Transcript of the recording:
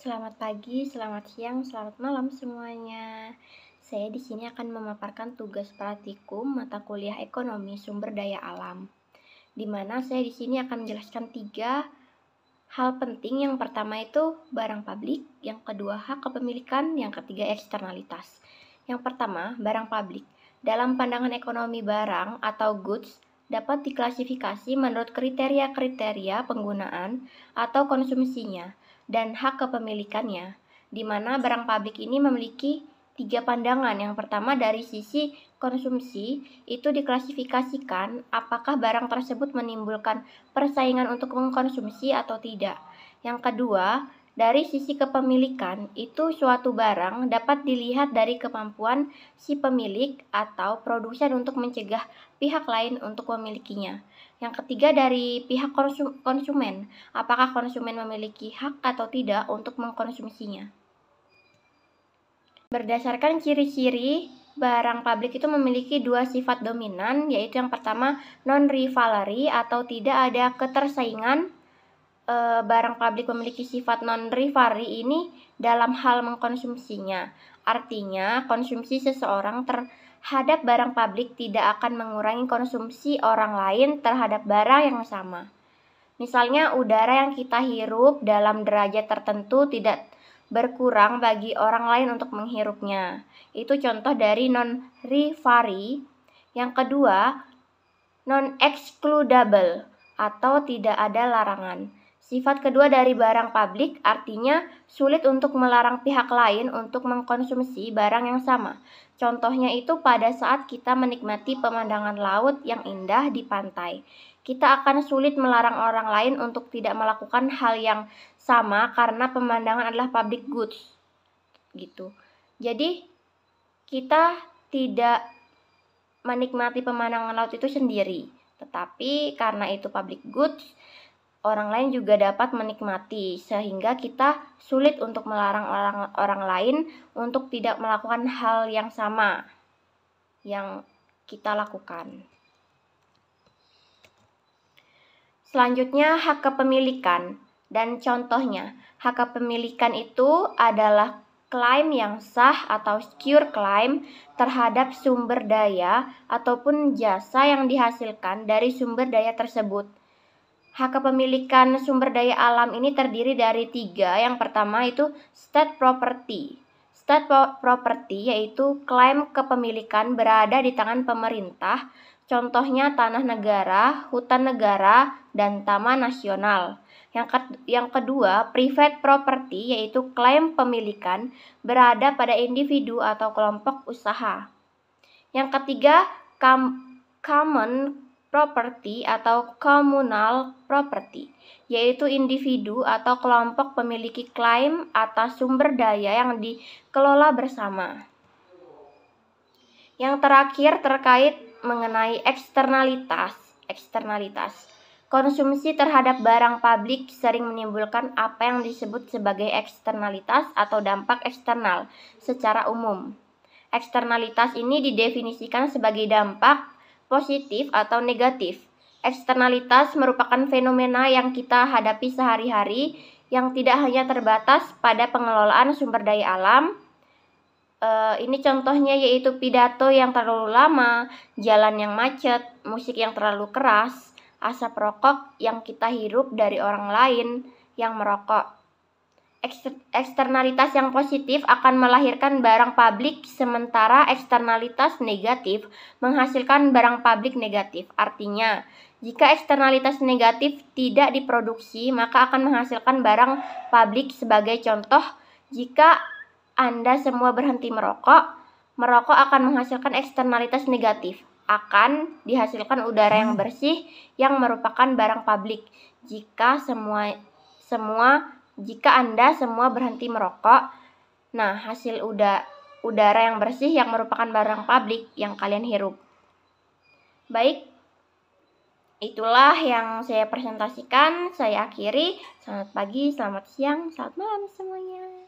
Selamat pagi, selamat siang, selamat malam semuanya. Saya di sini akan memaparkan tugas praktikum mata kuliah Ekonomi Sumber Daya Alam, di mana saya di sini akan menjelaskan 3 hal penting. Yang pertama itu barang publik, yang kedua hak kepemilikan, yang ketiga eksternalitas. Yang pertama, barang publik. Dalam pandangan ekonomi, barang atau goods dapat diklasifikasi menurut kriteria-kriteria penggunaan atau konsumsinya dan hak kepemilikannya, di mana barang publik ini memiliki 3 pandangan. Yang pertama, dari sisi konsumsi, itu diklasifikasikan apakah barang tersebut menimbulkan persaingan untuk mengkonsumsi atau tidak. Yang kedua, dari sisi kepemilikan, itu suatu barang dapat dilihat dari kemampuan si pemilik atau produsen untuk mencegah pihak lain untuk memilikinya. Yang ketiga, dari pihak konsumen, apakah konsumen memiliki hak atau tidak untuk mengkonsumsinya. Berdasarkan ciri-ciri, barang publik itu memiliki 2 sifat dominan, yaitu yang pertama non-rivalry atau tidak ada ketersaingan. Barang publik memiliki sifat non-rivalry ini dalam hal mengkonsumsinya. Artinya, konsumsi seseorang terhadap barang publik tidak akan mengurangi konsumsi orang lain terhadap barang yang sama. Misalnya, udara yang kita hirup dalam derajat tertentu tidak berkurang bagi orang lain untuk menghirupnya. Itu contoh dari non-rivalry. Yang kedua, non-excludable atau tidak ada larangan. Sifat kedua dari barang publik artinya sulit untuk melarang pihak lain untuk mengkonsumsi barang yang sama. Contohnya itu pada saat kita menikmati pemandangan laut yang indah di pantai. Kita akan sulit melarang orang lain untuk tidak melakukan hal yang sama karena pemandangan adalah public goods. Gitu. Jadi kita tidak menikmati pemandangan laut itu sendiri, tetapi karena itu public goods, orang lain juga dapat menikmati, sehingga kita sulit untuk melarang orang lain untuk tidak melakukan hal yang sama yang kita lakukan. Selanjutnya, hak kepemilikan dan contohnya. Hak kepemilikan itu adalah klaim yang sah atau secure claim terhadap sumber daya ataupun jasa yang dihasilkan dari sumber daya tersebut. Hak kepemilikan sumber daya alam ini terdiri dari 3. Yang pertama itu state property. State property yaitu klaim kepemilikan berada di tangan pemerintah, contohnya tanah negara, hutan negara, dan taman nasional. Yang kedua, private property yaitu klaim pemilikan berada pada individu atau kelompok usaha. Yang ketiga, common property atau communal property, yaitu individu atau kelompok memiliki klaim atas sumber daya yang dikelola bersama. Yang terakhir terkait mengenai eksternalitas. Konsumsi terhadap barang publik sering menimbulkan apa yang disebut sebagai eksternalitas atau dampak eksternal secara umum. Eksternalitas ini didefinisikan sebagai dampak positif atau negatif. Eksternalitas merupakan fenomena yang kita hadapi sehari-hari yang tidak hanya terbatas pada pengelolaan sumber daya alam. Ini contohnya yaitu pidato yang terlalu lama, jalan yang macet, musik yang terlalu keras, asap rokok yang kita hirup dari orang lain yang merokok. Eksternalitas yang positif akan melahirkan barang publik, sementara eksternalitas negatif menghasilkan barang publik negatif. Artinya, jika eksternalitas negatif tidak diproduksi, maka akan menghasilkan barang publik. Sebagai contoh, jika Anda semua berhenti merokok akan menghasilkan eksternalitas negatif. Akan dihasilkan udara yang bersih yang merupakan barang publik. Jika Anda semua berhenti merokok, nah hasil udara yang bersih yang merupakan barang publik yang kalian hirup. Baik, itulah yang saya presentasikan. Saya akhiri. Selamat pagi, selamat siang, selamat malam semuanya.